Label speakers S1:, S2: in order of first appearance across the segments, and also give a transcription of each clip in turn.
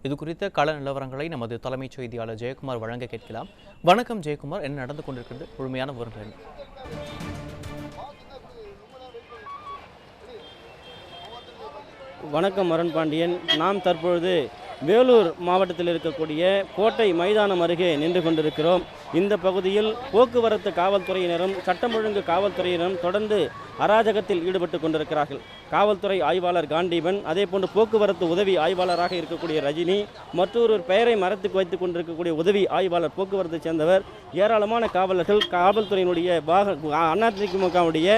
S1: இது குறித்த கள நிலவரங்களை நமது தலைமைச் செய்தியாளர் ஜெயக்குமார் வழங்க கேட்கலாம். வணக்கம் ஜெயக்குமார், என்ன நடந்து கொண்டிருக்கிறது? முழுமையான விவரங்கள் என்ன?
S2: வணக்கம் அருண் பாண்டியன். நாம் தற்பொழுது வேலூர் மாவட்டத்தில் இருக்கக்கூடிய கோட்டை மைதானம் அருகே நின்று கொண்டிருக்கிறோம். இந்த பகுதியில் போக்குவரத்து காவல்துறையினரும் சட்டம் ஒழுங்கு காவல்துறையினரும் தொடர்ந்து அராஜகத்தில் ஈடுபட்டு கொண்டிருக்கிறார்கள். காவல்துறை ஆய்வாளர் காண்டீபன், அதே போன்று போக்குவரத்து உதவி ஆய்வாளராக இருக்கக்கூடிய ரஜினி, மற்றொரு பெயரை மறைத்து வைத்துக் கொண்டிருக்கக்கூடிய உதவி ஆய்வாளர் போக்குவரத்தை சேர்ந்தவர், ஏராளமான காவலர்கள் காவல்துறையினுடைய அதிமுகவுடைய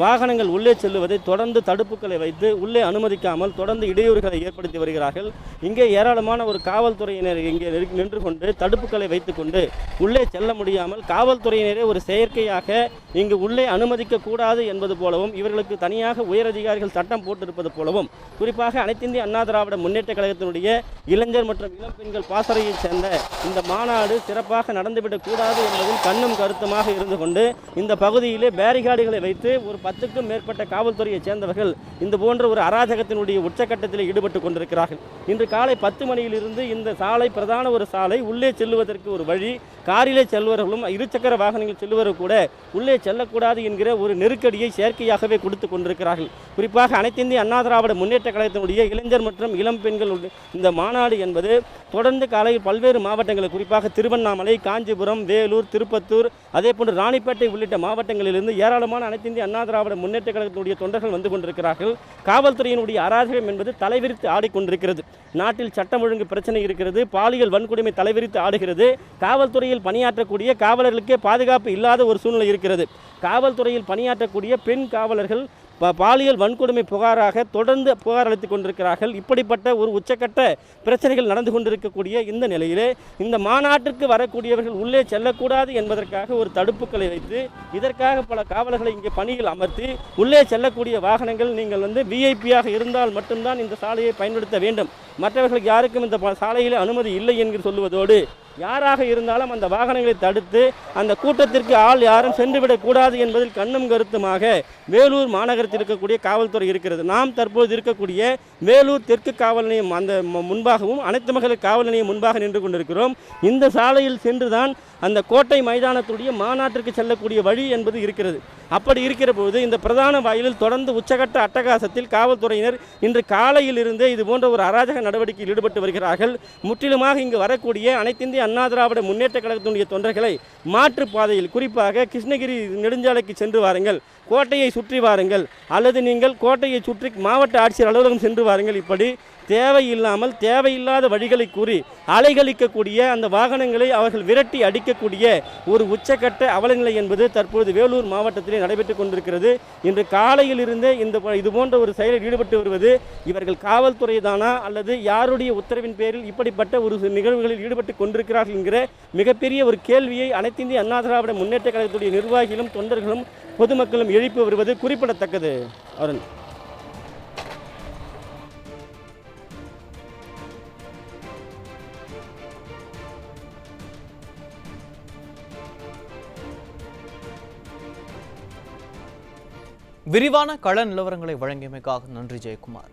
S2: வாகனங்கள் உள்ளே செல்லுவதை தொடர்ந்து தடுப்புகளை வைத்து உள்ளே அனுமதிக்காமல் தொடர்ந்து இடையூறுகளை ஏற்படுத்தி வருகிறார்கள். இங்கே ஏராளமான ஒரு காவல்துறையினர் இங்கே நின்று கொண்டு தடுப்புகளை வைத்துக்கொண்டு உள்ளே செல்ல முடியாமல் காவல்துறையினரே ஒரு செயற்கையாக இங்கு உள்ளே அனுமதிக்க கூடாது என்பது போலவும் இவர்களுக்கு தனியாக உயரதிகாரிகள் சட்டம் போட்டிருப்பது போலவும், குறிப்பாக அனைத்து இந்திய அண்ணா திராவிட முன்னேற்ற கழகத்தினுடைய இளைஞர் மற்றும் இளம் பெண்கள் பாசறையைச் சேர்ந்த இந்த மாநாடு சிறப்பாக நடந்துவிடக் கூடாது என்பதில் கண்ணும் கருத்துமாக இருந்து கொண்டு இந்த பகுதியிலே பேரிகார்டுகளை வைத்து ஒரு 10க்கும் மேற்பட்ட காவல்துறையைச் சேர்ந்தவர்கள் இந்த போன்ற ஒரு அராஜகத்தினுடைய உச்சக்கட்டத்தில் ஈடுபட்டு கொண்டிருக்கிறார்கள். இன்று காலை 10 மணியிலிருந்து இந்த சாலை பிரதான ஒரு சாலை, உள்ளே செல்லுவதற்கு ஒரு வழி, காரிலே செல்வர்களும் இருசக்கர வாகனங்கள் செல்வர்கள் கூட உள்ளே செல்லக்கூடாது என்கிற ஒரு நெருக்கடியை செயற்கையாகவே கொடுத்து கொண்டிருக்கிறார்கள். குறிப்பாக அனைத்து இந்திய அண்ணா திராவிட முன்னேற்ற கழகத்தினுடைய இளைஞர் மற்றும் இளம் பெண்கள் இந்த மாநாடு என்பது தொடர்ந்து காலையில் பல்வேறு மாவட்டங்கள், குறிப்பாக திருவண்ணாமலை, காஞ்சிபுரம், வேலூர், திருப்பத்தூர், அதே போன்று ராணிப்பேட்டை உள்ளிட்ட மாவட்டங்களிலிருந்து ஏராளமான அனைத்து இந்திய அண்ணா திராவிட முன்னேற்ற கழகத்தினுடைய தொண்டர்கள் வந்து கொண்டிருக்கிறார்கள். காவல்துறையினுடைய அராஜகம் என்பது தலைவிரித்து ஆடிக்கொண்டிருக்கிறது. நாட்டில் சட்டம் ஒழுங்கு பிரச்சனை இருக்கிறது, பாலியல் வன்கொடுமை தலைவிரித்து ஆடுகிறது, காவல்துறையில் பணியாற்றக்கூடிய காவலர்களுக்கே பாதுகாப்பு இல்லாத ஒரு சூழ்நிலை இருக்கிறது. காவல்துறையில் பணியாற்றக்கூடிய பெண் காவலர்கள் பாலியல் வன்கொடுமை புகாராக தொடர்ந்து புகார் அளித்துக் கொண்டிருக்கிறார்கள். இப்படிப்பட்ட ஒரு உச்சக்கட்ட பிரச்சனைகள் நடந்து கொண்டிருக்கக்கூடிய இந்த நிலையிலே இந்த மாநாட்டிற்கு வரக்கூடியவர்கள் உள்ளே செல்லக்கூடாது என்பதற்காக ஒரு தடுப்புகளை வைத்து இதற்காக பல காவலர்களை இங்கே பணியில் அமர்த்தி உள்ளே செல்லக்கூடிய வாகனங்கள் நீங்கள் விஐபியாக இருந்தால் மட்டும்தான் இந்த சாலையை பயன்படுத்த வேண்டும், மற்றவர்களுக்கு யாருக்கும் இந்த சாலையில் அனுமதி இல்லை என்று சொல்லுவதோடு யாராக இருந்தாலும் அந்த வாகனங்களை தடுத்து அந்த கூட்டத்திற்கு ஆள் யாரும் சென்றுவிடக்கூடாது என்பதில் கண்ணும் கருத்துமாக வேலூர் மாநகரத்தில் இருக்கக்கூடிய காவல்துறை இருக்கிறது. நாம் தற்போது இருக்கக்கூடிய வேலூர் தெற்கு காவல் நிலையம் அந்த முன்பாகவும் அனைத்து மகளிர் காவல் நிலையம் முன்பாக நின்று கொண்டிருக்கிறோம். இந்த சாலையில் சென்றுதான் அந்த கோட்டை மைதானத்துடைய மாநாட்டிற்கு செல்லக்கூடிய வழி என்பது இருக்கிறது. அப்படி இருக்கிற போது இந்த பிரதான வாயிலில் தொடர்ந்து உச்சகட்ட அட்டகாசத்தில் காவல்துறையினர் இன்று காலையில் இருந்தே இது போன்ற ஒரு அராஜக நடவடிக்கையில் ஈடுபட்டு வருகிறார்கள். முற்றிலுமாக இங்கு வரக்கூடிய அனைத்து இந்திய அண்ணா திராவிட முன்னேற்ற கழகத்தினுடைய தொண்டர்களை மாற்றுப்பாதையில், குறிப்பாக கிருஷ்ணகிரி நெடுஞ்சாலைக்கு சென்று வாருங்கள், கோட்டையை சுற்றி வாருங்கள், அல்லது நீங்கள் கோட்டையை சுற்றி மாவட்ட ஆட்சியர் அலுவலகம் சென்று வாருங்கள், இப்படி தேவையில்லாமல் தேவையில்லாத வழிகளை கூறி அலைகழிக்கக்கூடிய அந்த வாகனங்களை அவர்கள் விரட்டி அடிக்கக்கூடிய ஒரு உச்சக்கட்ட அவலநிலை என்பது தற்போது வேலூர் மாவட்டத்திலே நடைபெற்றுக் கொண்டிருக்கிறது. இன்று காலையில் இருந்தே இது போன்ற ஒரு செயலில் ஈடுபட்டு வருவது இவர்கள் காவல்துறை தானா அல்லது யாருடைய உத்தரவின் பேரில் இப்படிப்பட்ட ஒரு நிகழ்வுகளில் ஈடுபட்டு கொண்டிருக்கிறார்கள் என்கிற மிகப்பெரிய ஒரு கேள்வியை அனைத்து இந்திய அண்ணா திராவிட முன்னேற்ற கழகத்துடைய நிர்வாகிகளும் தொண்டர்களும் பொதுமக்களும் எழுப்பி வருவது குறிப்பிடத்தக்கது. அருண்.
S1: விரிவான கள நிலவரங்களை வழங்கியமைக்காக நன்றி ஜெயக்குமார்.